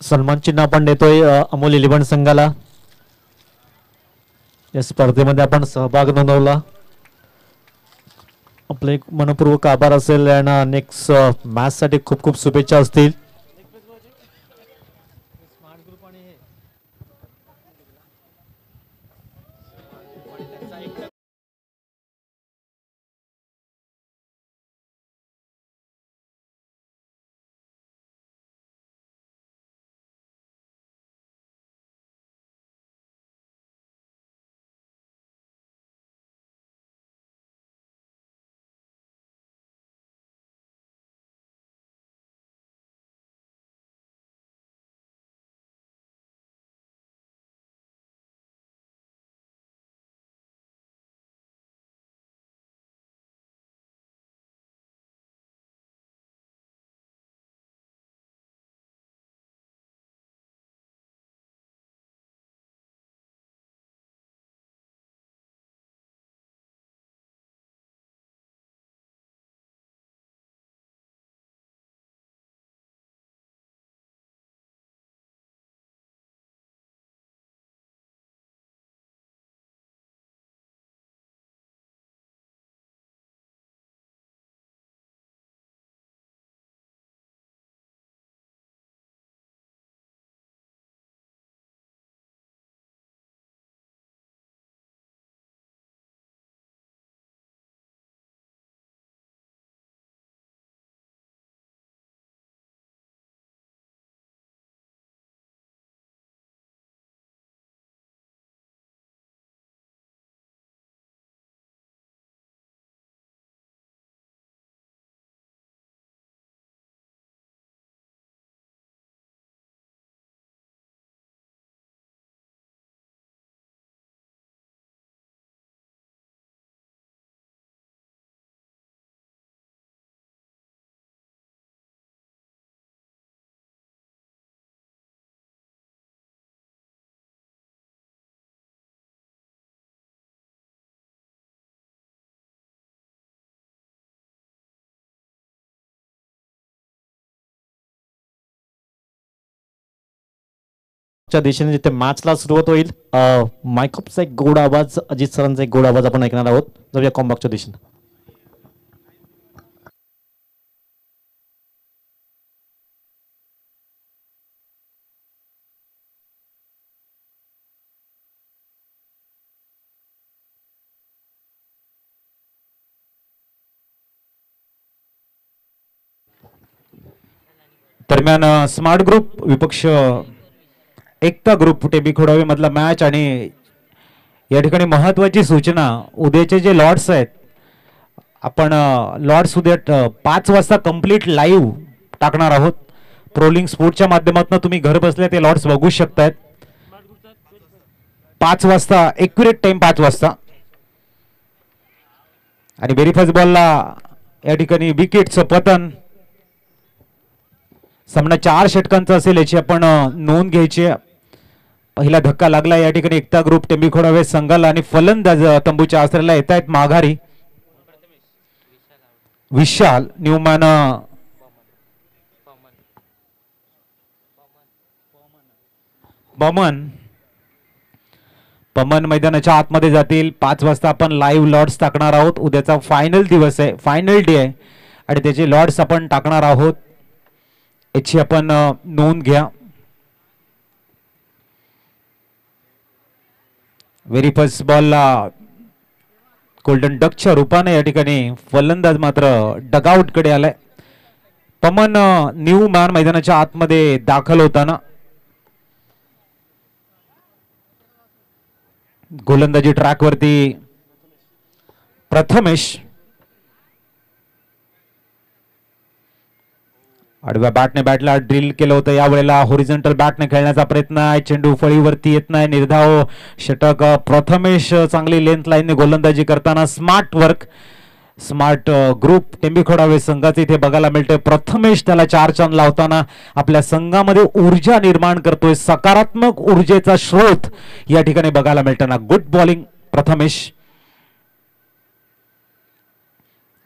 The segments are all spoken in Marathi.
सन्मान चिन्ह आपण देतोय अमोल इलेव्हन संघाला. या स्पर्धेमध्ये आपण सहभाग नोंदवला. आपले मनपूर्वक आभार असेल आणि नेक्स्ट मॅच साठी खूप खूप शुभेच्छा असतील. दिशेने जिथे मॅचला सुरुवात होईल मायकॉपचा एक गोड आवाज, अजित सरांचा एक गोड आवाज आपण ऐकणार आहोत. जाऊया कॉम्बॅकच्या दिशेने. दरम्यान स्मार्ट ग्रुप विपक्ष एकता ग्रुप टेबी खोडावे मधला मॅच. आणि या ठिकाणी महत्वाची सूचना, उद्याचे जे लॉर्ड्स आहेत आपण लॉर्ड्स उद्या 5 वाजता कंप्लीट लाईव्ह टाकणार आहोत. प्रोलिंग स्पोर्टच्या माध्यमातून तुम्ही घर बसल्या ते लॉर्ड्स बघू शकतायत. 5 वाजता एक्युरेट टाइम 5 वाजता. आणि व्हेरी फर्स्ट बॉलला या ठिकाणी विकेटचं पतन. सामना 4 षटकांचा असेल याची आपण नोंद घ्यायची. पहिला धक्का लागला या ठिकाणी एकता ग्रुप टेंबी खोडावे संघाला. आणि फलंदाज तंबूच्या आसऱ्याला येत आहेत माघारी विशाल न्यूमॅन. पमन मैदानाच्या आतमध्ये जातील. 5 वाजता आपण लाईव्ह लॉर्ड्स टाकणार आहोत. उद्याचा फायनल दिवस आहे, फायनल डे आहे आणि त्याचे लॉर्ड्स आपण टाकणार आहोत याची आपण नोंद घ्या. व्हेरी फर्स्ट बॉलला गोल्डन डकच्या रूपाने या ठिकाणी फलंदाज मात्र डगआउट कडे आलाय. पमन न्यू मॅन मैदानाच्या आतमध्ये दाखल होताना गोलंदाजी ट्रॅक वरती प्रथमेश आडव्या बॅटने बॅटला ड्रिल केलं होतं. यावेळेला होरिझॉन्टल बॅटने खेळण्याचा प्रयत्न आहे. चेंडू फळीवरती येत नाही. निर्धाव षटक. प्रथमेश चांगली लेंथ लाईनने गोलंदाजी करताना smart work. Smart group Tembi Khodave संघाचे इथे बघायला मिळते. प्रथमेश त्याला 4 चांद लावताना आपल्या संघामध्ये ऊर्जा निर्माण करतोय. सकारात्मक ऊर्जेचा स्रोत या ठिकाणी बघायला मिळताना गुड बॉलिंग प्रथमेश.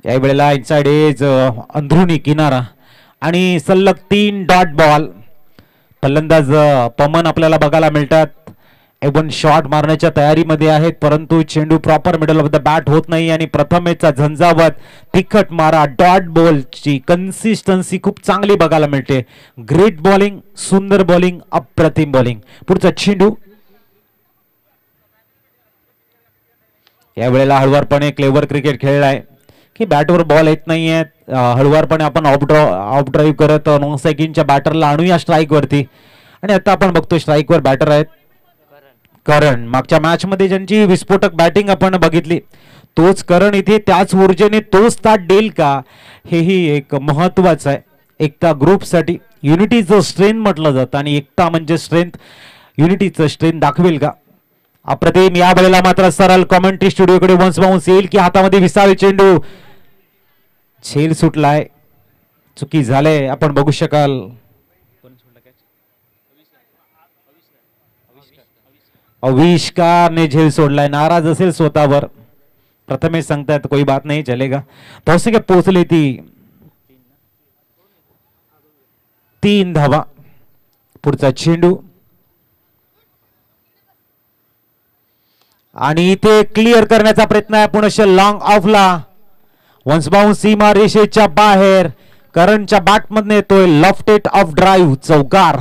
या वेळेला इनसाइड एज अंधरुणी किनारा आणि सलग 3 डॉट बॉल. फलंदाज पमन आपल्याला बघायला मिळतात. एवन शॉट मारण्याच्या तयारीमध्ये आहेत, परंतु चेंडू proper middle of the bat होत नाही आणि प्रथमेशचा झंझावत तिखट मारा डॉट बॉलची कन्सिस्टन्सी खूप चांगली बघायला मिळते. ग्रेट बॉलिंग, सुंदर बॉलिंग, अप्रतिम बॉलिंग. पुढचा चेंडू यावेळेला हळवारपणे क्लेवर क्रिकेट खेळलाय की बॅटवर बॉल येत नाहीये. हळवारपणे आपण ऑफ ड्राईव्ह करत नॉन स्ट्रायकिंगच्या बॅटरला आणूया स्ट्राईक वरती. आणि आता आपण बघतो स्ट्राईक वर बॅटर आहेत करण. मागच्या मॅच मध्ये ज्यांची विस्फोटक बॅटिंग आपण बघितली तोच करण इथे त्याच ऊर्जेने तोच ताट देईल का, हेही एक महत्वाचं आहे. एकता ग्रुपसाठी युनिटीचं स्ट्रेंथ म्हटलं जातं आणि एकता म्हणजे स्ट्रेंथ, युनिटीचं स्ट्रेंथ दाखवेल का. अप्रतिम. या वेळेला मात्र सरळ कॉमेंट्री स्टुडिओकडे वन्स बाउन्स येईल की हातामध्ये विसावे चेंडू. झेल सुटलाय, चुकी झाले आपण बघू शकाल. आविष्कारने झेल सोडलाय, नाराज असेल स्वतःवर. प्रथमेश सांगतायत कोई बात नाही चलेगा. धावसंख्या पोहोचली ती 3 धावा. पुढचा चेंडू आणि इथे क्लिअर करण्याचा प्रयत्न आहे पुनश्च लॉंग ऑफला. वन्स बाउन्स सीमा रेषेच्या बाहेर. करणच्या बॅटमधून येतोय लेफ्ट ऑफ ड्राईव्ह चौकार.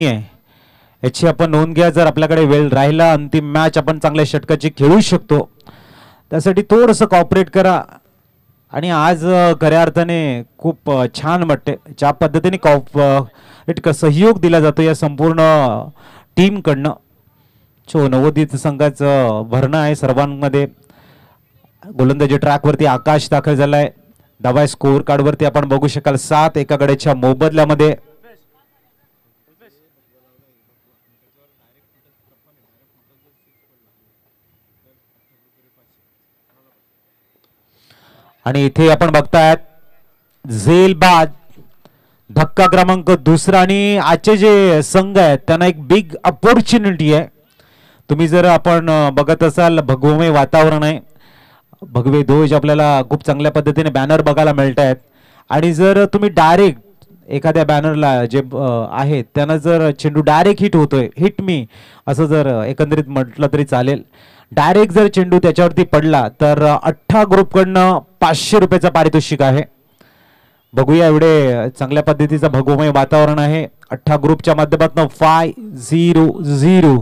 याची आपण नोंद घ्या. जर आपल्याकडे वेळ राहिला अंतिम मॅच आपण चांगल्या षटकाची खेळू शकतो, त्यासाठी थोडंसं कॉपरेट करा. आणि आज खऱ्या अर्थाने खूप छान वाटते ज्या पद्धतीने सहयोग दिला जातो या संपूर्ण टीमकडनं. नवोदित संघाचं भरणं आहे सर्वांमध्ये. गोलंदाजी ट्रॅकवरती आकाश दाखल झालाय. धावा स्कोर कार्डवरती आपण बघू शकाल 7 एका गड्याच्या मोबदल्यामध्ये. आणि इथे आपण बघतायत झेलबाद धक्का क्रमांक 2 आणि आजचे जे संघ आहेत त्यांना एक बिग अपॉर्च्युनिटी आहे. तुम्ही जर आपण बघत असाल भगवमय वातावरण आहे, भगवे ध्वज आपल्याला खूप चांगल्या पद्धतीने बॅनर बघायला मिळत आहेत. आणि जर तुम्ही डायरेक्ट एखाद्या बॅनरला जे आहेत त्यांना जर चेंडू डायरेक्ट हिट होतोय, हिट मी असं जर एकंदरीत म्हटलं तरी चालेल, डायरेक्ट जर चेंडू त्याच्यावरती पडला तर 18 ग्रुपकडनं 500 रुपयाचं पारितोषिक आहे. बघूया एवढे चांगल्या पद्धतीचं भगवमय वातावरण आहे. 18 ग्रुपच्या माध्यमातून 500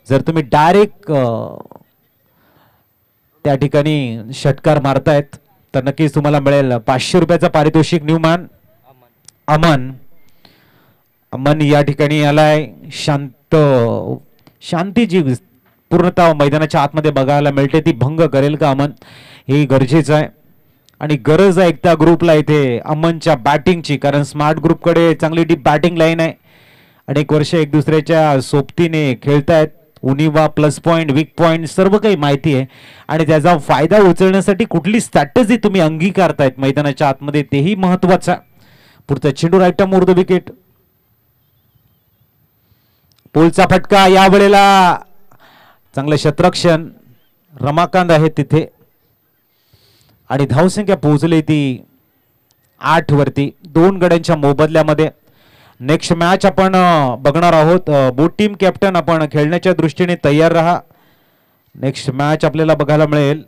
जर तुम्ही डायरेक्ट त्या ठिकाणी षटकार मारतायत तर नक्कीच तुम्हाला मिळेल 500 रुपयाचं पारितोषिक. न्यूमॅन अमन या ठिकाणी आलाय. शांतीची पूर्णतः मैदानाच्या आतमध्ये बघायला मिळते, ती भंग करेल का अमन, हे गरजेचं आहे. आणि गरज आहे एकता ग्रुपला इथे अमनच्या बॅटिंगची, कारण स्मार्ट ग्रुपकडे चांगली डीप बॅटिंग लाईन आहे. अनेक वर्ष एक दुसऱ्याच्या सोबतीने खेळतायत. उणिवा, प्लस पॉइंट, वीक पॉइंट सर्व काही माहिती आहे आणि त्याचा फायदा उचलण्यासाठी कुठली स्ट्रॅटेजी तुम्ही अंगीकारतायत मैदानाच्या आतमध्ये तेही महत्वाचं. पुढचा चेंडू राईट मोर द विकेट. पोलचा फटका. या वेळेला चांगलं क्षेत्ररक्षण रमाकांत आहे तिथे आणि धावसंख्या पोहोचली ती 8 वरती 2 गड्यांच्या मोबदल्यामध्ये. नेक्स्ट मॅच आपण बघणार आहोत. बोथ टीम कॅप्टन आपण खेळण्याच्या दृष्टीने तयार राहा. नेक्स्ट मॅच आपल्याला बघायला मिळेल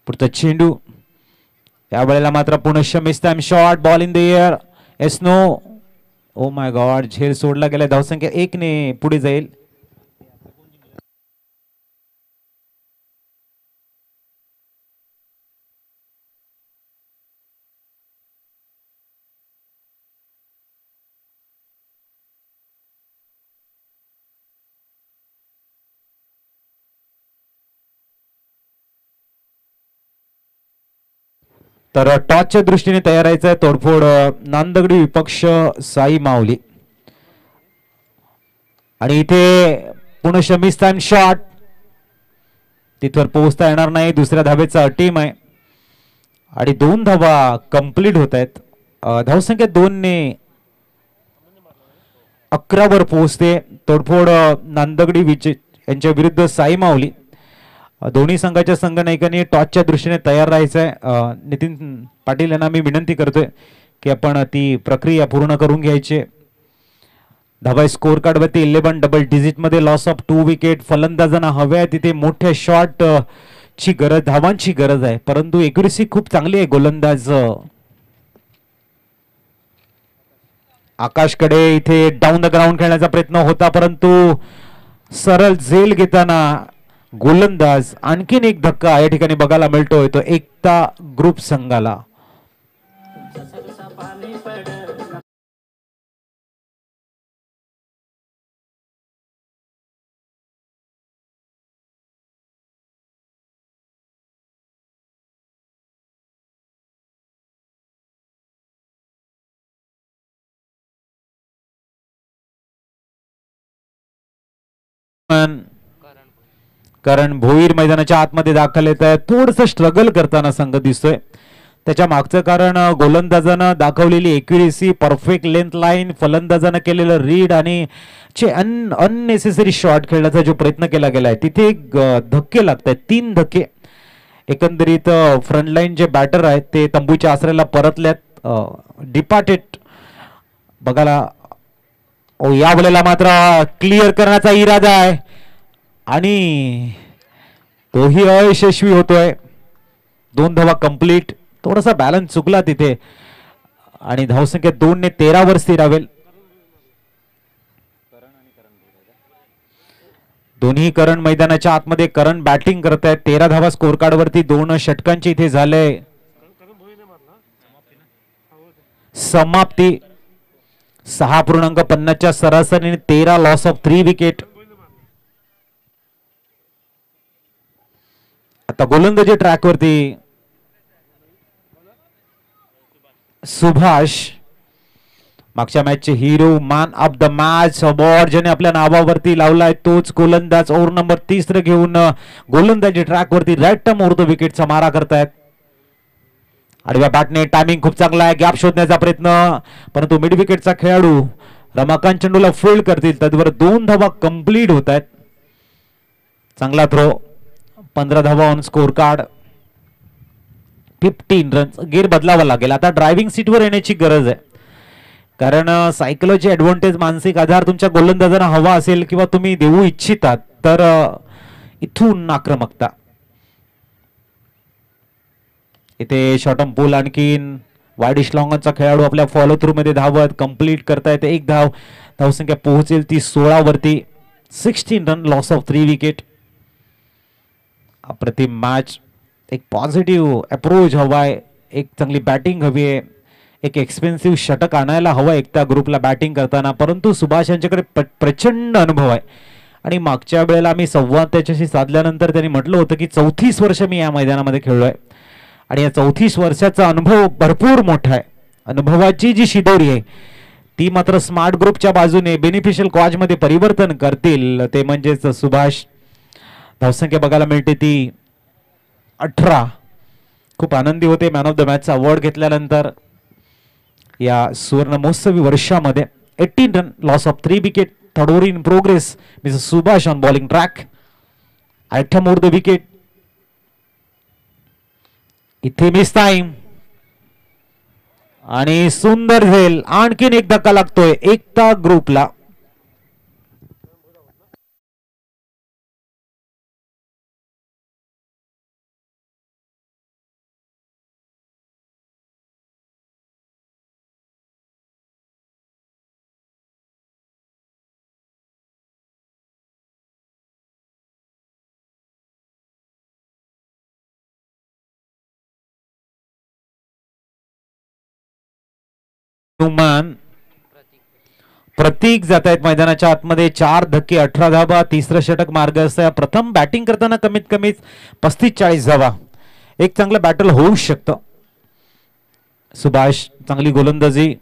पुढचा चेंडू. या वेळेला मात्र पुनश्च miss time shot, ball in the air. Snow, oh my God, झेल सोडला गेला. धावसंख्या 1 ने पुढे जाईल. तर टॉसच्या दृष्टीने तयार राहायचं आहे. तोडफोड नांदगडी विपक्ष साई माऊली. आणि इथे पुन्हा मिस टाइम शॉट, तिथवर पोहोचता येणार नाही. दुसऱ्या धावेचा टीम आहे आणि 2 धावा कंप्लीट होत आहेत. धावसंख्या 2 ने 11 वर पोहोचते. तोडफोड नांदगडी विजय यांच्या विरुद्ध साई माऊली. दोन्ही संघाच्या संघनायकांनी टॉसच्या दृष्टीने तयार राहायचं आहे. नितीन पाटील यांना मी विनंती करतोय की आपण ती प्रक्रिया पूर्ण करून घ्यायची. धावा स्कोर कार्ड वरती 11 डबल डिजिट मध्ये लॉस ऑफ 2 विकेट. फलंदाजांना हव्या तिथे मोठ्या शॉट ची गरज, धावांची गरज आहे, परंतु एक्युरेसी खूप चांगली आहे गोलंदाज आकाशकडे. इथे डाऊन द ग्राउंड खेळण्याचा प्रयत्न होता, परंतु सरळ झेल घेताना गोलंदाज. आणखीन एक धक्का या ठिकाणी बघायला मिळतोय, तो एकता ग्रुप संघाला. कारण भोईर मैदानाच्या आतमध्ये दाखल येत आहे. थोडस स्ट्रगल करताना संघ दिसतोय. त्याच्या मागचं कारण गोलंदाजानं दाखवलेली एक्युरेसी, परफेक्ट लेंथ लाईन, फलंदाजानं केलेलं रीड आणि अननेसेसरी शॉट खेळण्याचा जो प्रयत्न केला गेलाय तिथे धक्के लागत आहेत. 3 धक्के एकंदरीत. फ्रंट लाईन जे बॅटर आहेत ते तंबूच्या आसऱ्याला परतल्यात, डिपार्टेड बघायला. या वेळेला मात्र क्लिअर करण्याचा इरादा आहे आणि तोही अयशस्वी होतोय. 2 धावा कंप्लीट. थोडासा बॅलन्स चुकला तिथे आणि धावसंख्या 2 ने 13 वर स्थिरावेल. दोन्ही करण मैदानाच्या आतमध्ये. करण बॅटिंग करत आहेत. 13 धावा स्कोर कार्ड वरती. 2 षटकांची इथे झाले समाप्ती. 6.50 च्या सरासरीने 13 लॉस ऑफ 3 विकेट. आता गोलंदाजी ट्रॅक वरती सुभाष, मागच्या मॅचचे hero, man of the match award ज्याने आपल्या नावावरती लावलाय तोच गोलंदाज ओव्हर नंबर 30 घेऊन गोलंदाजी ट्रॅक वरती राईट टर्म ओव्हर द विकेटचा मारा करतायत. आडव्या बॅटने टायमिंग खूप चांगला आहे. गॅप शोधण्याचा प्रयत्न, परंतु मिड विकेटचा खेळाडू रमाकांत चेंडूला फील्ड करतील. त्यावर 2 धावा कंप्लीट होत आहेत. चांगला थ्रो. 15 धावा on score card. 15 runs. Gear बदलावा लागेल. आता ड्रायव्हिंग सीटवर येण्याची गरज आहे, कारण सायकोलॉजी ऍडव्हान्टेज, मानसिक आधार तुमच्या गोलंदाजांना हवा असेल किंवा तुम्ही देऊ इच्छितात तर इथून आक्रमकता. इथे शॉर्टम पूल आणखीन वाईडिश लॉंगचा खेळाडू आपल्या फॉलो थ्रू मध्ये धावत कंप्लीट करतायत. 1 धाव. धावसंख्या पोहोचेल ती 16 वरती. 16 रन लॉस ऑफ 3 विकेट. अप्रतिम मॅच. एक पॉझिटिव्ह अप्रोच हवाय, एक चांगली बॅटिंग हवी आहे, एक एक्सपेन्सिव्ह षटक आणायला हवं एकता ग्रुपला बॅटिंग करताना. परंतु सुभाष यांच्याकडे प्रचंड अनुभव आहे आणि मागच्या वेळेला मी संवाद त्याच्याशी साधल्यानंतर त्यांनी म्हटलं होतं की 34 वर्ष मी या मैदानामध्ये खेळलोय आणि या 34 वर्षाचा अनुभव भरपूर मोठा आहे. अनुभवाची जी शिदोरी आहे ती मात्र स्मार्ट ग्रुपच्या बाजूने बेनिफिशियल कॉज मध्ये परिवर्तन करतील, ते म्हणजेच सुभाष. धावसंख्या बघायला मिळते ती 18. खूप आनंदी होते मॅन ऑफ द मॅचचा अवॉर्ड घेतल्यानंतर या सुवर्ण महोत्सवी वर्षामध्ये. 18 run loss of 3 wicket. Third over in progress. Mister Subhash on bowling track. Item over the wicket. इथे मिस टाइम आणि सुंदर झेल. आणखीन एक धक्का लागतोय एकता ग्रुपला. प्रतीक जात आहेत मैदानाच्या आतमध्ये. 4 धक्के 18 धावा. 3रं षटक मार्गस्थ. प्रथम बॅटिंग करताना कमीत कमी 35-40 धावा एक चांगलं बॅटल होऊ शकतं. सुभाष चांगली गोलंदाजी,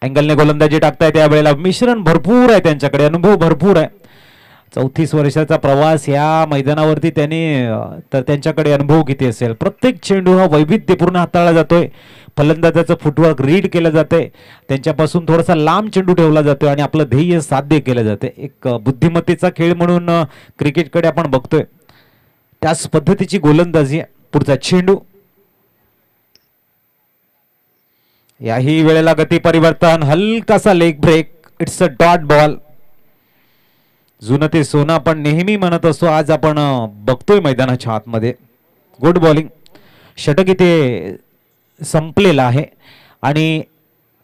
अँगलने गोलंदाजी टाकताय त्यावेळेला. मिश्रण भरपूर आहे त्यांच्याकडे, अनुभव भरपूर आहे. 34 वर्षाचा प्रवास या मैदानावरती त्यांनी, तर त्यांच्याकडे अनुभव किती असेल. प्रत्येक चेंडू हा वैविध्यपूर्ण हाताळला जातोय. फलंदाजाचं फुटवर्क रीड केलं जाते, त्यांच्यापासून थोडासा लांब चेंडू ठेवला जातोय आणि आपलं ध्येय साध्य केलं जाते. एक बुद्धिमत्तेचा खेळ म्हणून क्रिकेटकडे आपण बघतोय, त्याच पद्धतीची गोलंदाजी. पुढचा चेंडू, याही वेळेला गती परिवर्तन, हलकासा leg break, it's a dot ball. जुनं ते सोनं आपण नेहमी म्हणत असतो, आज आपण बघतोय मैदानाच्या आतमध्ये. Good bowling. षटक इथे संपलेला आहे आणि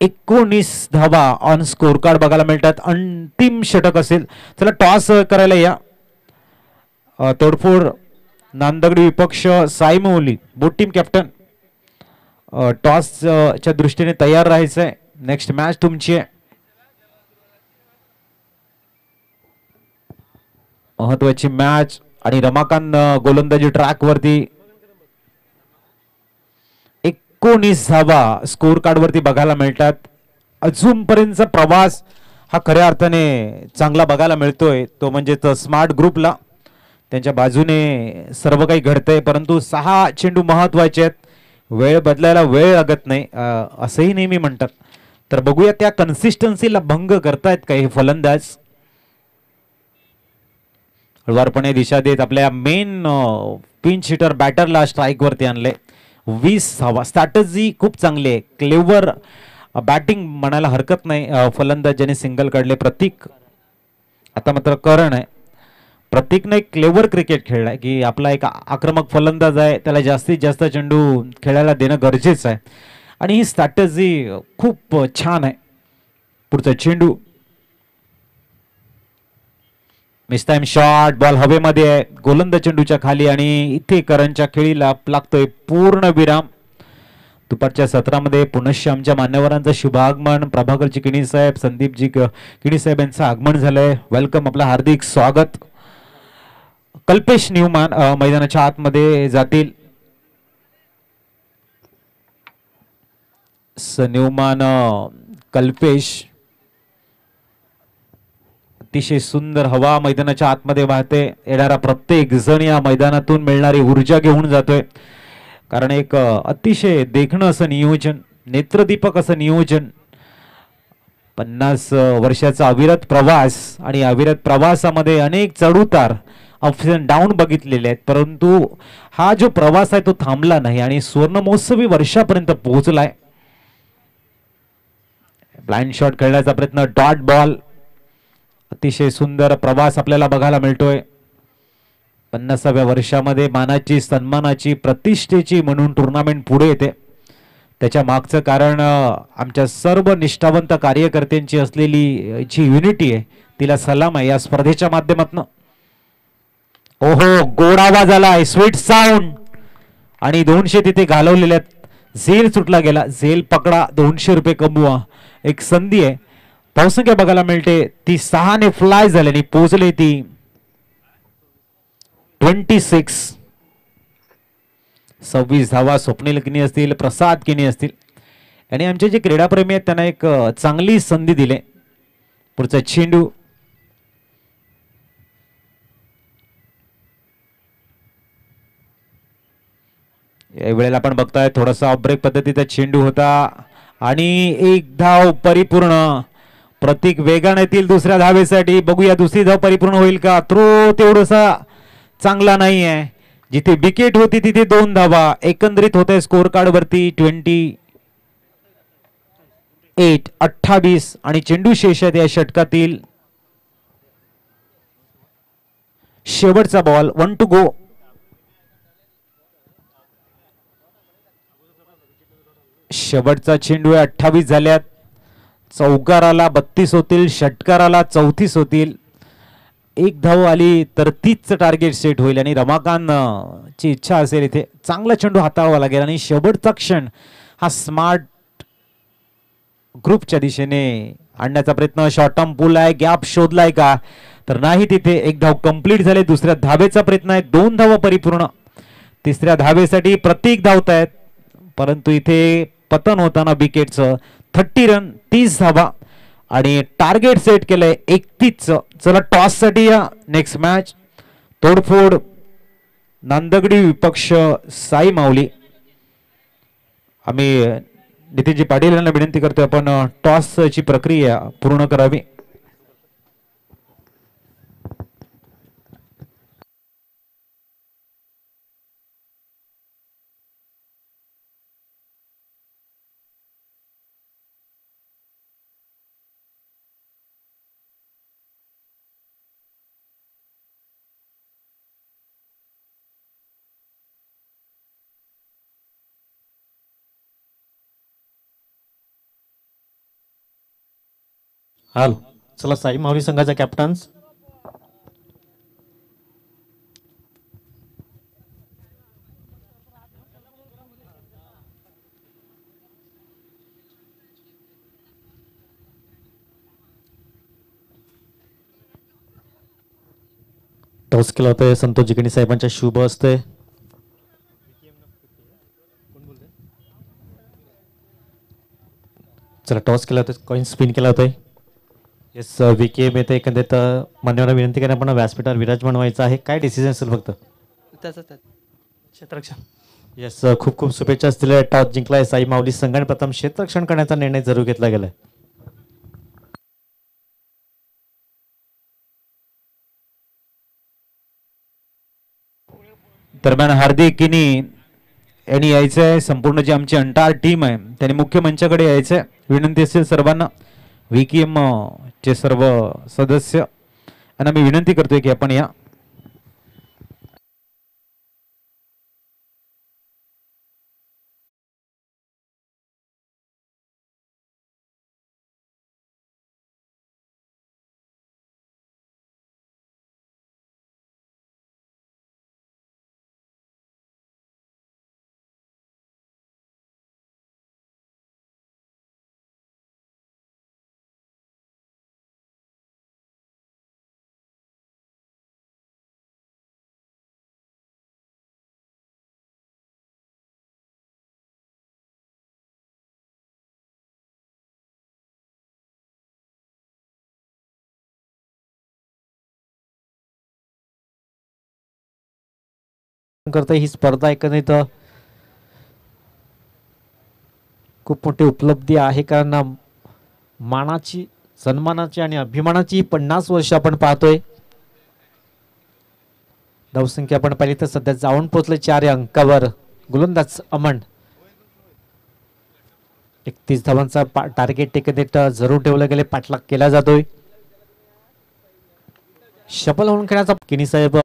19 धावा ऑन स्कोर कार्ड बघायला मिळतात. अंतिम षटक असेल. चला टॉस करायला या. तोडफोड नांदगडी विपक्ष साई मोहली, बोट टीम कॅप्टन. टॉसच्या दृष्टीने तयार राहायचंय. नेक्स्ट मॅच तुमची आहे. महत्वाची मॅच आणि रमाकांत गोलंदाजी ट्रॅक वरती. 19 धावा स्कोर कार्ड वरती बघायला मिळतात. अजूनपर्यंतचा प्रवास हा खऱ्या अर्थाने चांगला बघायला मिळतोय, तो म्हणजे स्मार्ट ग्रुपला. त्यांच्या बाजूने सर्व काही घडतंय, परंतु 6 चेंडू महत्वाचे आहेत. वेळ बदलायला वेळ लागत नाही असंही नेहमी म्हणतात. तर बघूया त्या कन्सिस्टन्सीला भंग करतायत का हे फलंदाज. हळवारपणे दिशा देत आपल्या मेन पिंच हिटर बॅटरला स्ट्राईक वरती आणले. 20 धावा. स्ट्रॅटजी खूप चांगली आहे. क्लेवर बॅटिंग म्हणायला हरकत नाही. फलंदाज ज्याने सिंगल काढले प्रतीक, आता मात्र करण आहे. प्रत्येकने एक क्लेवर क्रिकेट खेळलाय की आपला एक आक्रमक फलंदाज आहे, त्याला जास्तीत जास्त चेंडू खेळायला देणं गरजेचं आहे आणि ही स्ट्रॅटेजी खूप छान आहे. पुढचा चेंडू, मिस टाइम शॉट. बॉल हवेमध्ये आहे, गोलंदाज चेंडूच्या खाली आणि इथे करणच्या खेळीला लागतोय पूर्ण विराम. दुपारच्या सत्रामध्ये पुनश्च आमच्या मान्यवरांचं शुभागमन. प्रभाकरजी किणी साहेब, संदीपजी किणी साहेब यांचं आगमन झालंय. वेलकम, आपलं हार्दिक स्वागत. कल्पेश न्यूमॅन मैदानाच्या आतमध्ये जातील. न्यूमॅन, कल्पेश. अतिशय सुंदर हवा मैदानाच्या आतमध्ये वाहते. येणारा प्रत्येक जण या मैदानातून मिळणारी ऊर्जा घेऊन जातोय, कारण एक अतिशय देखणं असं नियोजन, नेत्रदीपक असं नियोजन. 50 वर्षाचा अविरत प्रवास आणि अविरत प्रवासामध्ये अनेक चढउतार, अप्स अँड डाऊन बघितलेले आहेत, परंतु हा जो प्रवास आहे तो थांबला नाही आणि सुवर्ण महोत्सवी वर्षापर्यंत पोहोचलाय. ब्लाइंड शॉट खेळण्याचा प्रयत्न, डॉट बॉल. अतिशय सुंदर प्रवास आपल्याला बघायला मिळतोय. 50व्या वर्षामध्ये मानाची, सन्मानाची, प्रतिष्ठेची म्हणून टुर्नामेंट पुढे येते. त्याच्या मागचं कारण आमच्या सर्व निष्ठावंत कार्यकर्त्यांची असलेली जी युनिटी आहे, तिला सलाम आहे या स्पर्धेच्या माध्यमातून. ओहो, गोड आवाज आलाय, स्वीट साऊंड. आणि 200 तिथे घालवलेल्या. झेल सुटला गेला. झेल पकडा, 200 रुपये कमवा. एक संधी आहे. धावसंख्या बघायला मिळते ती 6 ने फ्लाय झाल्याने पोहोचले ती 26. 26 धावा स्वप्नील किनी असतील, प्रसाद किनी असतील आणि आमचे जे क्रीडाप्रेमी आहेत त्यांना एक चांगली संधी दिली. पुढचा चेंडू, या वेळेला आपण बघताय थोडासा ऑफ ब्रेक पद्धतीचा चेंडू होता आणि एक धाव परिपूर्ण. प्रतीक वेगाने येतील दुसऱ्या धावेसाठी. बघूया दुसरी धाव परिपूर्ण होईल का. थ्रो तेवढासा चांगला नाही आहे. जिथे विकेट होती तिथे 2 धावा. एकंदरीत होत आहे स्कोर कार्ड वरती 28 आणि चेंडू शेष आहेत या षटकातील. शेवटचा बॉल, 1 टू गो. शेवटचा चेंडू आहे. 28 झाल्यात. चौकाराला 32 होतील, षटकाराला 34 होतील. एक धाव आली तर 30चं टार्गेट सेट होईल आणि रमाकांत ची इच्छा असेल इथे चांगला चेंडू हाताळावा लागेल आणि शेवटचा क्षण हा स्मार्ट ग्रुपच्या दिशेने आणण्याचा प्रयत्न. शॉर्ट टर्म पुल आहे, गॅप शोधलाय का तर नाही. तिथे एक धाव कंप्लीट झाले. दुसऱ्या धावेचा प्रयत्न आहे. 2 धावा परिपूर्ण. तिसऱ्या धावेसाठी प्रतीक धावतायत. परंतु इथे पतन होताना विकेटचं 30 रन 30 धावा आणि टार्गेट सेट केलंय 31. चला टॉस साठी या. नेक्स्ट मॅच तोडफोड नांदगडी विपक्ष साई माऊली. आम्ही नितीनजी पाटील यांना विनंती करतोय आपण टॉस ची प्रक्रिया पूर्ण करावी. हाल चला साई माऊली संघाचा कॅप्टन टॉस केला होता संतोष जिगणी साहेबांच्या शुभ हस्ते. चला टॉस केला होता कॉइन स्पिन केला होता. येस विकेम येते एकंदरीत मान्यवरांना विनंती करा आपण व्यासपीठावर विराजमान व्हायचं आहे. काय डिसिजन असेल फक्त क्षेत्ररक्षण. येस खूप खूप शुभेच्छा असतील. टॉस जिंकलाय साई माऊली संघाने. प्रथम क्षेत्ररक्षण करण्याचा निर्णय जरूर घेतला गेलाय. दरम्यान हार्दिक किनी यांनी यायचंय. संपूर्ण जी आमची अंटार टीम आहे त्यांनी मुख्य मंचाकडे यायचंय. विनंती असेल सर्वांना. व्हीकेएम चे सर्व सदस्य यांना मी विनंती करतोय की आपण या. करता ही स्पर्धा एकंदरीत खूप मोठी उपलब्धी आहे. कारण मानाची सन्मानाची आणि अभिमानाची 50 वर्ष आपण पाहतोय. धावसंख्या आपण पाहिली तर सध्या जाऊन पोहोचले 4 अंकावर. गोलंदाज अमन 31 धावांचा टार्गेट एकंदरीत जरूर ठेवलं गेले. पाठलाग केला जातोय. शफल होऊन खेळण्याचा किनी साहेब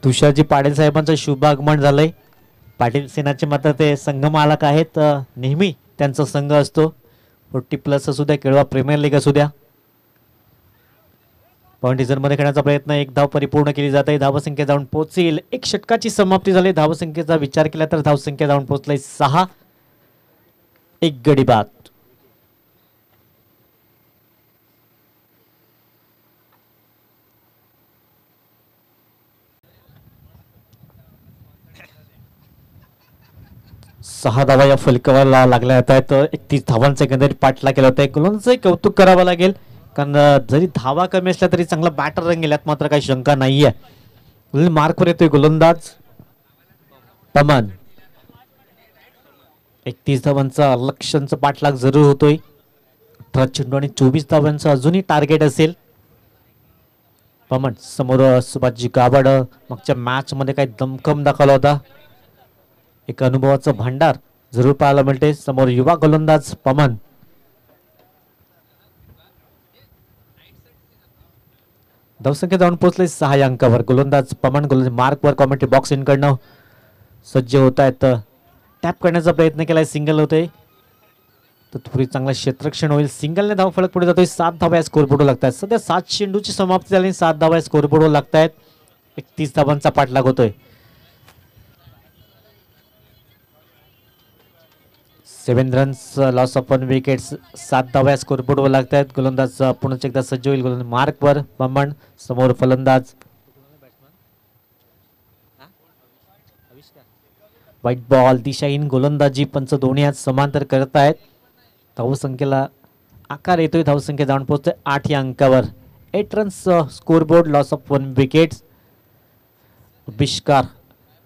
तुषारजी पाटील साहेबांचं शुभ आगमन झालंय. पाटील सेनाचे मात्र ते संघ मालक आहेत. नेहमी त्यांचा संघ असतो. 40+ असू द्या केळवा प्रीमियर लीग असू द्या. पॉईंट मध्ये खेळण्याचा प्रयत्न. एक धाव परिपूर्ण केली जाते. धावसंख्या जाऊन पोहोचेल. एक षटकाची समाप्ती झाली. धावसंख्येचा विचार केला तर धावसंख्या जाऊन पोहोचलाय 6. एक गडी बाद. सहा धावा या फलकाला लागल्या आहेत. 31 धावांचा एकंदरीत पाठला केला होता. गोलंदाजाचे कौतुक करावं लागेल. कारण जरी धावा कमी असल्या तरी चांगला बॅटर रंगेल यात मात्र काही शंका नाहीये. मार्कवर येतोय गोलंदाज पमन. 31 धावांचा लक्ष्यांचा पाठलाग जरूर होतोय. 18 चेंडू आणि 24 धावांचं अजूनही टार्गेट असेल. पमन समोर सुभाषजी गाभाड मागच्या मॅच मध्ये काही दमखम दाखवला होता. एक अनुभवाचं भांडार जरूर पाहायला मिळते. समोर युवा गोलंदाज पमन. धावसंख्या जाऊन पोहोचले 6 या अंकावर. गोलंदाज पमन गोलंदाज मार्कवर कॉमेंट्री बॉक्स इनकडनं सज्ज होत आहेत. टॅप करण्याचा प्रयत्न केलाय. सिंगल होते तत्पूर्वी चांगला क्षेत्ररक्षण होईल. सिंगलने धाव फलक पुढे जातोय. 7 धावा या स्कोरबोर्डवर लागतात. सध्या 7 चेंडूची समाप्ती झाली. 7 धावा या स्कोरबोर्डवर लागतायत. 31 धावांचा पाठलाग होतोय. 7 रन्स लॉस ऑफ 1 विकेट्स. 7 धावा या स्कोरबोर्डवर लागतायत. गोलंदाज पुन्हा एकदा सज्ज होईल. गोलंदाज मार्कवर बमण. समोर फलंदाज व्हाईट बॉल दिशाहीन गोलंदाजी पंच दोन्ही आज समांतर करत आहेत. धावसंख्येला आकार येतोय. धावसंख्या जाऊन पोहोचतोय 8 या अंकावर. 8 runs scoreboard loss of 1 wickets. बिष्कार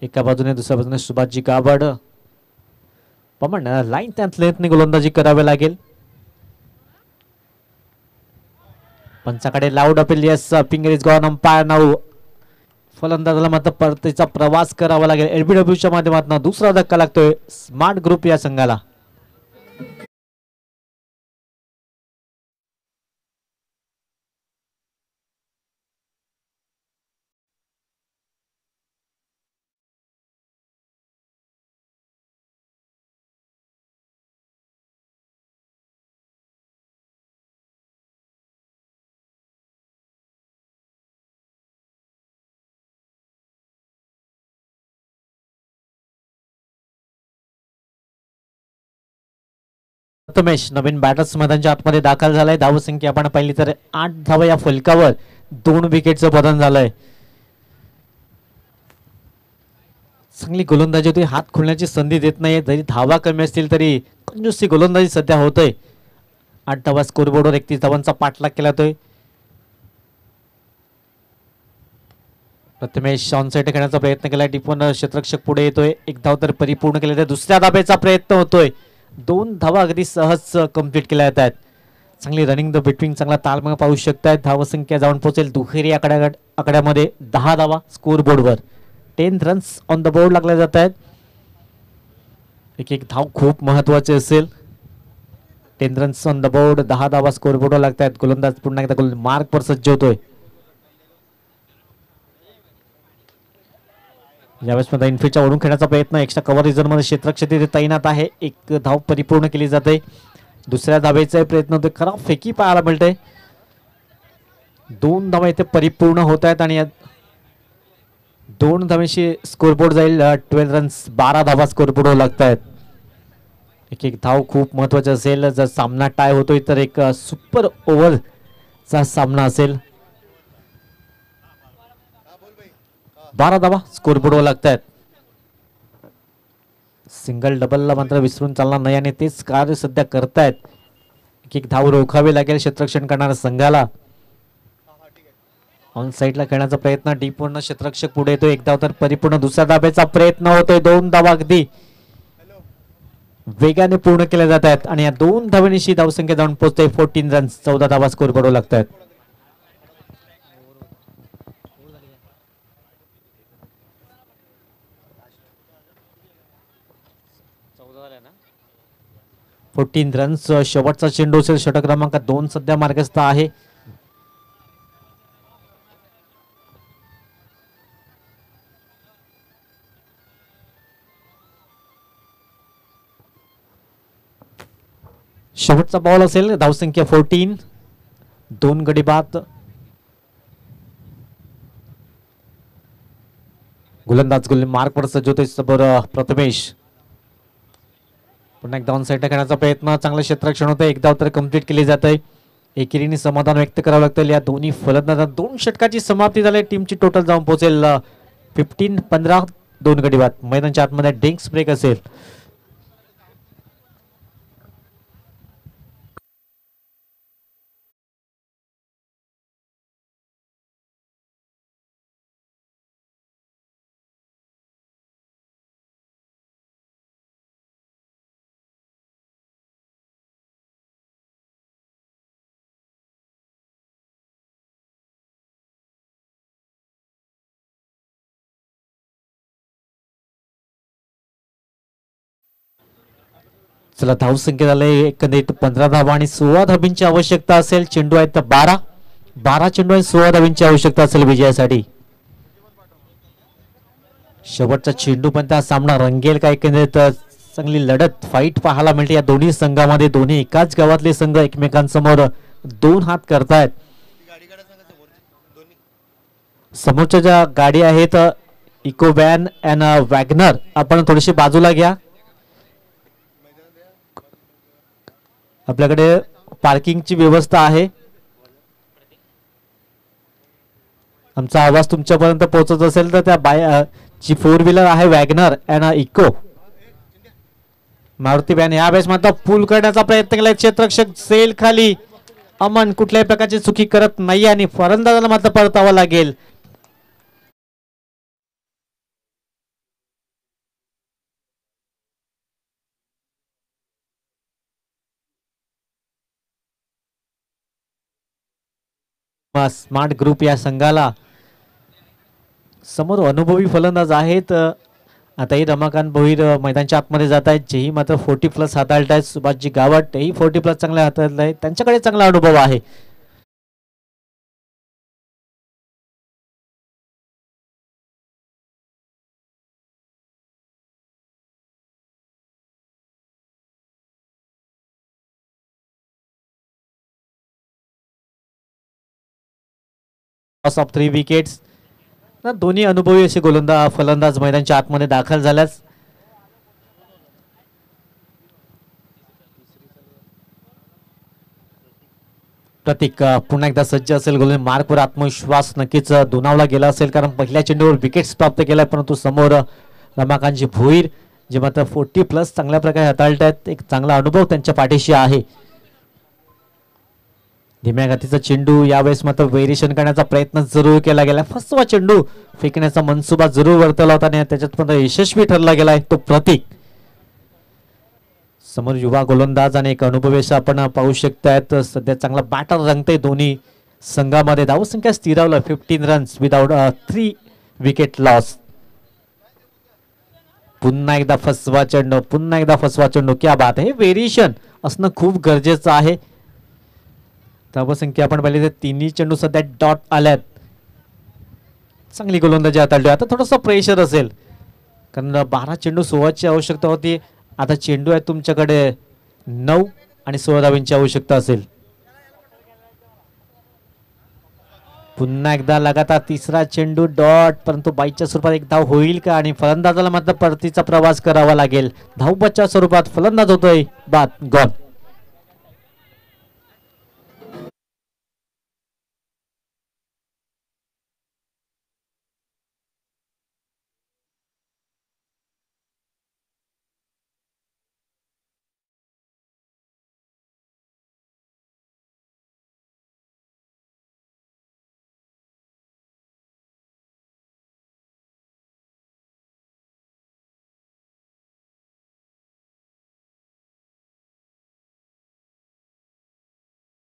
एका बाजूने दुसऱ्या बाजूने सुभाषजी गाभाड. पमन लाईन त्यात लेंथने गोलंदाजी करावी लागेल. पंचाकडे loud appeal. Yes finger is gone. Umpire now. फलंदाजाला मात्र परतीचा प्रवास करावा लागेल. एलबीडब्ल्यूच्या माध्यमातून दुसरा धक्का लागतोय स्मार्ट ग्रुप या संघाला. प्रथमेश नवीन बॅटर्स मैदानाच्या आतमध्ये दाखल झालाय. धावसंख्या आपण पाहिली तर 8 धावा या फलकावर. 2 विकेटचं बदल झालंय. चांगली गोलंदाजी होती. हात खोलण्याची संधी देत नाहीये. जरी धावा कमी असतील तरी कंजूसी गोलंदाजी सध्या होतोय. 8 धावा स्कोरबोर्डवर 31 धावांचा पाठलाग केला जातोय. प्रथमेश ऑनसाइड खेळण्याचा प्रयत्न केलाय. टिपवन क्षेत्ररक्षक पुढे येतोय. 1 धाव तर परिपूर्ण केले तर दुसऱ्या धाब्याचा प्रयत्न होतोय. 2 धावा अगदी सहज कंप्लीट केल्या जात आहेत. चांगली रनिंग द बिटवीन चांगला ताळमेळ पाहू शकतायत. धावसंख्या जाऊन पोहोचेल दुहेरी आकड्यामध्ये 10 धावा स्कोर बोर्डवर. 10 रन्स ऑन द बोर्ड लागले जात आहेत. एक धाव खूप महत्वाचे असेल. 10 रन्स ऑन द बोर्ड. 10 धावा स्कोर बोर्डवर लागत आहेत. गोलंदाज पुन्हा एकदा मार्कवर सज्ज होतोय. यावेळेस मध्ये इनफिल्डच्या ओढून खेळण्याचा प्रयत्न. एक्स्ट्रा कव्हर रिझन मध्ये क्षेत्ररक्षक तिथे तैनात आहे. 1 धाव परिपूर्ण केली जाते. दुसऱ्या धावेचा प्रयत्न होतोय. खराब फेकी पाहायला मिळते. 2 धावा इथे परिपूर्ण होत आहेत आणि 2 धावेशी स्कोरबोर्ड जाईल. 12 रन्स 12 धावा स्कोरबोर्डवर लागत आहेत. एक धाव खूप महत्वाचे असेल. जर सामना टाय होतोय तर एक सुपर ओव्हरचा सामना असेल. 12 धावा स्कोरबोर्डवर लागत आहेत. सिंगल डबलला मात्र विसरून चालणार नाही आणि तेच कार्य सध्या करतायत. एक धाव रोखावी लागेल क्षेत्ररक्षण करणाऱ्या संघाला. ऑन साइडला खेळण्याचा प्रयत्न. डीप वरनं क्षेत्ररक्षक पुढे येतो. 1 धाव तर परिपूर्ण. दुसऱ्या धाब्याचा प्रयत्न होतोय. 2 धावा अगदी वेगाने पूर्ण केल्या जात आहेत आणि या 2 धावांची धावसंख्या जाऊन पोहोचते 14 रन्स. 14 धावा स्कोरबोर्डवर लागत आहेत. Fourteen runs. शेवटचा चेंडू असेल. षटक क्रमांक 2 सध्या मार्गस्थ आहे. शेवटचा बॉल असेल. धावसंख्या 14. 2 गडी बाद. गोलंदाज मार्कवर सज्ज होतोय. समोर प्रथमेश. पुन्हा एकदा ऑन साइड खेळण्याचा प्रयत्न. चांगलं क्षेत्ररक्षण होतं. 1 धाव तर कंप्लीट केली जात आहे. एकेरीने समाधान व्यक्त करावं लागतं. या दोन्ही फलंदाजांना 2 षटकाची समाप्ती झाली. टीमची टोटल जाऊन पोहोचेल 15-15. 2 गडी बाद. मैदानाच्या आतमध्ये ड्रिंक्स ब्रेक असेल. चला धावसंख्या झालंय एकंदरीत 15 धावा आणि 16 धाबींची आवश्यकता असेल. चेंडू आहेत तर 12 चेंडू आणि 16 धाबींची आवश्यकता असेल विजयासाठी. शेवटचा चेंडू पण त्या सामना रंगेल का एकंदरीत चांगली लढत फाईट पाहायला मिळते या दोन्ही संघामध्ये. दोन्ही एकाच गावातले संघ एकमेकांसमोर दोन हात करतायत. समोरच्या ज्या गाडी आहेत इको व्हॅन अँड वॅगनर आपण थोडीशी बाजूला घ्या. आपल्याकडे पार्किंगची व्यवस्था आहे. आमचा आवाज तुमच्यापर्यंत पोहोचत असेल तर त्या जी 4 व्हीलर आहे WagonR and Eeco Maruti van यावेळेस मात्र पूल करण्याचा प्रयत्न केला. क्षेत्ररक्षक सेल खाली. अमन कुठल्याही प्रकारची चुकी करत नाही आणि फलंदाजाला मात्र परतावा लागेल. स्मार्ट ग्रुप या संघाला समोर अनुभवी फलंदाज आहेत. आताही रमाकांत भोईर मैदानाच्या आतमध्ये जात आहेत. जेही मात्र 40+ हाताळत आहेत. सुभाषजी गावट हेही 40+ चांगले हाताळत आहेत. त्यांच्याकडे चांगला अनुभव आहे. Of 3 wickets. दोन्ही अनुभवी असे गोलंदाज फलंदाज मैदानाच्या आतमध्ये दाखल झाल्यास प्रतीक पुन्हा एकदा सज्ज असेल. गोलंदाज मार्कवर आत्मविश्वास नक्कीच दुणावला गेला असेल कारण पहिल्या चेंडूवर विकेट्स प्राप्त केल्या. परंतु समोर रमाकांतजी भोईर जे मात्र 40+ चांगल्या प्रकारे हाताळत आहेत. एक चांगला अनुभव त्यांच्या पाठीशी आहे. धीम्या गतीचा चेंडू यावेळेस मात्र व्हेरिएशन करण्याचा प्रयत्न जरूर केला गेला. फसवा चेंडू फेकण्याचा मनसुबा जरूर वर्तवला होता आणि त्याच्यात मात्र यशस्वी ठरला गेलाय तो प्रतीक. समोर युवा गोलंदाज आणि एक अनुभवी असा आपण पाहू शकतायत. सध्या चांगला बॅटर रंगतय दोन्ही संघामध्ये. धावसंख्या स्थिरावलं 15 रन्स विदाउट 3 विकेट लॉस. पुन्हा एकदा फसवा चेंडू क्या बात आहे. व्हेरिएशन असणं खूप गरजेचं आहे. धावसंख्या आपण पाहिली तर तिन्ही चेंडू सध्या डॉट आल्यात. चांगली गोलंदाजी हाताळली. आता थोडंसं प्रेशर असेल कारण 12 चेंडू 16ची आवश्यकता होती. आता चेंडू आहे तुमच्याकडे 9 आणि 16 धावांची आवश्यकता असेल. पुन्हा एकदा लगातार तिसरा चेंडू डॉट परंतु बाईच्या स्वरूपात एक धाव होईल का आणि फलंदाजाला मात्र परतीचा प्रवास करावा लागेल. धावबाच्या स्वरूपात फलंदाज होतोय बाद गॉन.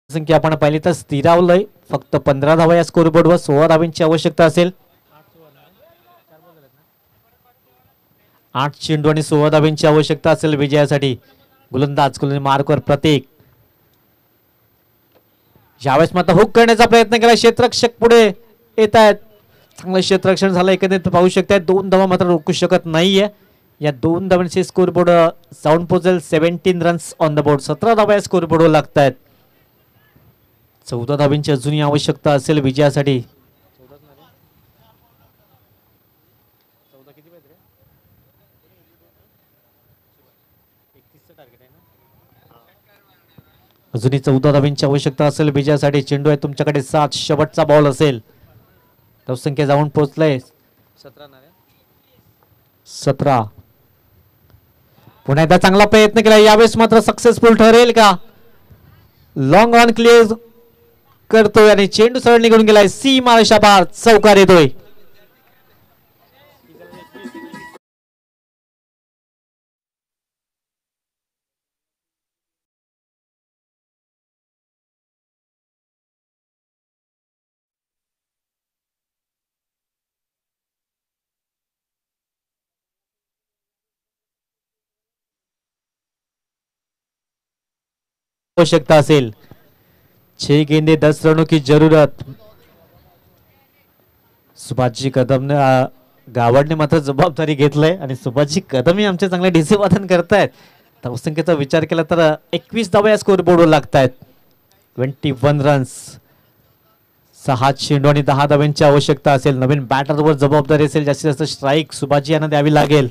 संख्या आपण पाहिली तर स्थिरावलंय. फक्त 15 धावा या स्कोरबोर्डवर. 16 धावांची आवश्यकता असेल. 8 चेंडू आणि 16 धावांची आवश्यकता असेल विजयासाठी. गोलंदाज मार्कवर प्रतीक यावेळेस मात्र हुक करण्याचा प्रयत्न केला. क्षेत्ररक्षक पुढे येत आहेत. चांगलं क्षेत्ररक्षण झालं एकंदरीत पाहू शकताय. 2 धावा मात्र रोखू शकत नाहीये. या 2 धावांचे स्कोरबोर्ड जाऊन पोहोचेल 17 रन्स ऑन द बोर्ड. 17 धावा या स्कोरबोर्डवर लागत आहेत. 14 धावांची अजूनही आवश्यकता असेल विजयासाठी. अजूनही 14 धावांची आवश्यकता असेल विजयासाठी. चेंडू आहे तुमच्याकडे 7. शेवटचा बॉल असेल. धावसंख्या जाऊन पोहोचलंय 17. पुन्हा एकदा चांगला प्रयत्न केला. यावेळेस मात्र सक्सेसफुल ठरेल का. लॉंग ऑन क्लिअर करतोय आणि चेंडू सरळ निघून गेलाय. सीमा रेषापार चौकार येतोय. आवश्यकता असेल. 6 गेंदे 10 रनों की जरूरत. सुभाषजी कदमने गावडने मात्र जबाबदारी घेतलंय आणि सुभाषजी कदम ही आमचे चांगले डीसी वादन करतायत. धावसंख्येचा विचार केला तर 21 धावा या स्कोर बोर्डवर लागतायत. 21 रन्स. 6 चेंडू आणि 10 धाव्यांची आवश्यकता असेल. नवीन बॅटरवर जबाबदारी असेल. जास्तीत जास्त स्ट्राईक सुभाषजी यांना द्यावी लागेल.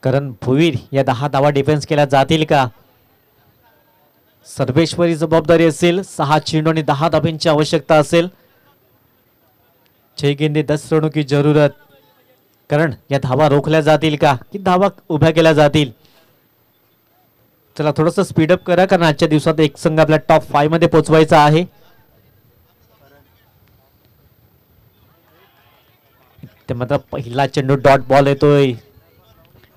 करण भुईर या 10 धावा डिफेन्स केल्या जातील का. सर्वेश्वरी जबाबदारी असेल. 6 चेंडू आणि 10 धाब्यांची आवश्यकता असेल. 6 गेंदे 10 रनों की जरूरत. कारण या धावा रोखल्या जातील का की धावा उभ्या केल्या जातील. चला थोडस स्पीडअप करा कारण आजच्या दिवसात एक संघ आपल्या टॉप 5 मध्ये पोहोचवायचा आहे. ते मात्र पहिला चेंडू डॉट बॉल येतोय.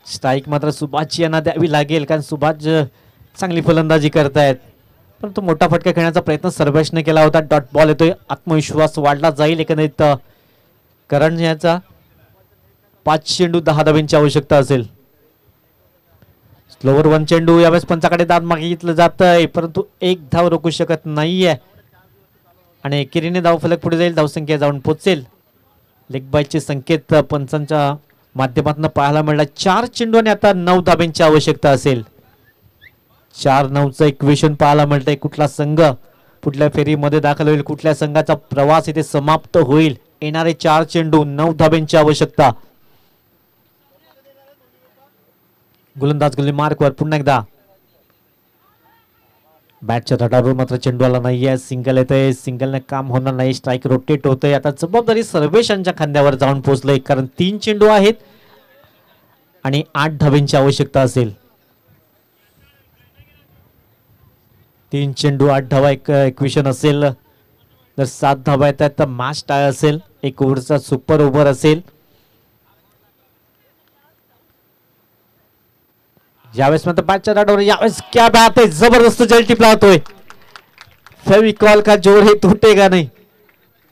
स्ट्राईक मात्र सुभाष यांना द्यावी लागेल कारण सुभाष चांगली फलंदाजी करतायत. परंतु मोठा फटका खेळण्याचा प्रयत्न सर्वेशने केला होता. डॉट बॉल येतोय. आत्मविश्वास वाढला जाईल एकंदरीत. करण याचा 5 चेंडू 10 धाब्यांची आवश्यकता असेल. स्लोवर 1 चेंडू. यावेळेस पंचाकडे दाद मागितलं जात आहे परंतु एक धाव रोखू शकत नाहीये आणि एकेरीने धाव फलक पुढे जाईल. धावसंख्या जाऊन पोहोचेल. लेग बायचे संकेत पंचांच्या माध्यमातून पाहायला मिळाला. 4 चेंडू आणि आता 9 धाब्यांची आवश्यकता असेल. 4-9चं इक्वेशन पाहायला मिळतंय. कुठला संघ कुठल्या फेरीमध्ये दाखल होईल. कुठल्या संघाचा प्रवास इथे समाप्त होईल. येणारे 4 चेंडू 9 धाब्यांची आवश्यकता. गोलंदाज गोलंदाज मार्कवर पुन्हा एकदा. बॅटच्या तटावर मात्र चेंडू आला नाहीये. सिंगल येतंय. सिंगलने काम होणार नाही. स्ट्राईक रोटेट होतंय. आता जबाबदारी सर्वेशांच्या खांद्यावर जाऊन पोहोचलंय कारण 3 चेंडू आहेत आणि 8 धाब्यांची आवश्यकता असेल. 3 चेंडू 8 धावा इक्वेशन असेल. जर 7 धावा येतात तर मॅच टाय असेल. 1 ओव्हरचा सुपर ओव्हर असेल. यावेळेस मात्र बॅटच्या तटावर यावेळेस क्या बात आहे. जबरदस्त जल टिपला होतोय. फेविकॉल का जोर हे तुटेगा नाही.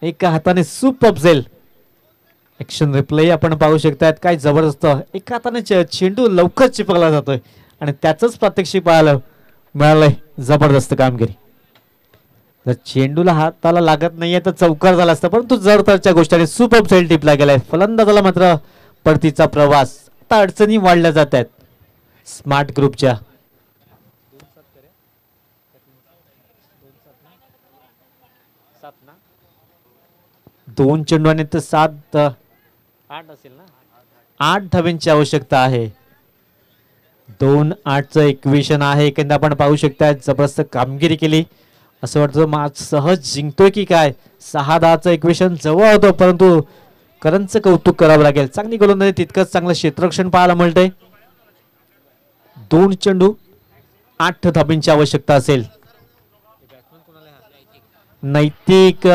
एका हाताने सुपर जेल. ऍक्शन रिप्ले आपण पाहू शकतात. काय जबरदस्त एका हाताने चेंडू लवकर चिपकला जातोय आणि त्याच प्रात्यक्षिक पाहायला मिळालंय. जबरदस्त कामगिरी. जर चेंडूला हाताला लागत नाहीये तर चौकार झाला असता परंतु जडतरच्या गोष्टीने सुपर सेल टिपला गेलाय. फलंदाजाला मात्र परतीचा प्रवास. आता अडचणी वाढल्या जात आहेत स्मार्ट ग्रुपच्या. 2 चेंडू आणि 7 8 असेल ना. 8 धाब्यांची आवश्यकता आहे. 2-8चं इक्वेशन आहे. एकंदर आपण पाहू शकता जबरदस्त कामगिरी केली. असं वाटतं मॅच सहज जिंकतोय की काय. 6-10चं इक्वेशन जवळ होतं परंतु करणचं कौतुक करावं लागेल. चांगली गोलंदाजी तितकंच चांगलं क्षेत्ररक्षण पाहायला मिळतंय. 2 चेंडू 8 धाब्यांची आवश्यकता असेल. नैतिक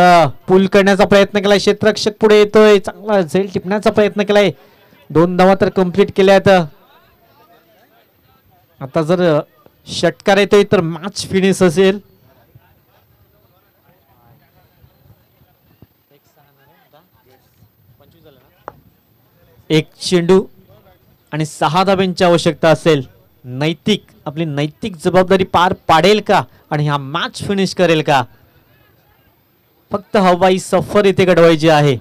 पुल करण्याचा प्रयत्न केलाय. क्षेत्ररक्षक पुढे येतोय. चांगला झेल टिपण्याचा प्रयत्न केलाय. 2 धावा तर कंप्लीट केल्यात. आता जर षटकार येतोय तर मॅच फिनिश असेल. एक चेंडू आणि 6 धाब्यांची आवश्यकता असेल. नैतिक आपली नैतिक जबाबदारी पार पाडेल का आणि हा मॅच फिनिश करेल का. फक्त हवाई सफर इथे घडवायची आहे.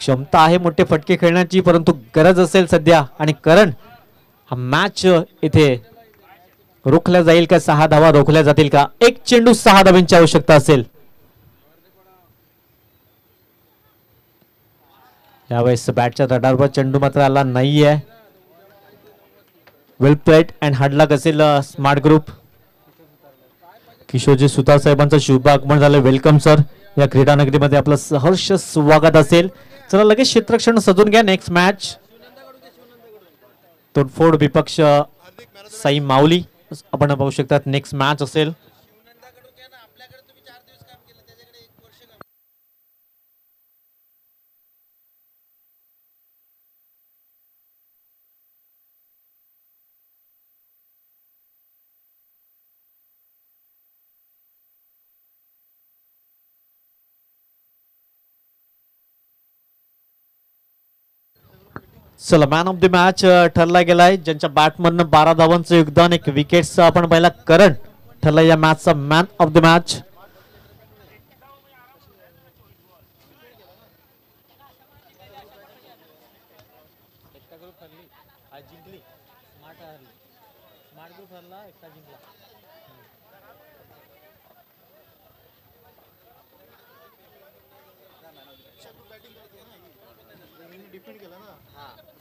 क्षमता आहे मोठे फटके खेळण्याची परंतु गरज असेल सध्या आणि करण हा मॅच इथे रोखल्या जाईल का. 6 धावा रोखल्या जातील का. 1 चेंडू 6 धाब्यांची आवश्यकता असेल. यावेळेस बॅटच्या तटावर चेंडू मात्र आला नाहीये. वेल प्लेड अँड हार्ड लक असेल स्मार्ट ग्रुप. किशोरजी सुतार साहेबांचं शुभ आगमन झालं. Welcome sir. या क्रीडा नगरीमध्ये आपलं सहर्ष स्वागत असेल. चला लगेच क्षेत्ररक्षण सजून घ्या. नेक्स्ट मॅच तोडफोड विपक्ष साई माऊली आपण पाहू शकतात. नेक्स्ट मॅच असेल. चला मॅन ऑफ द मॅच ठरला गेलाय, ज्यांच्या बॅटमधनं 12 धावांचं योगदान, एक विकेटचं आपण पहिला करण ठरला या मॅचचा man of the match. Defend केला ना.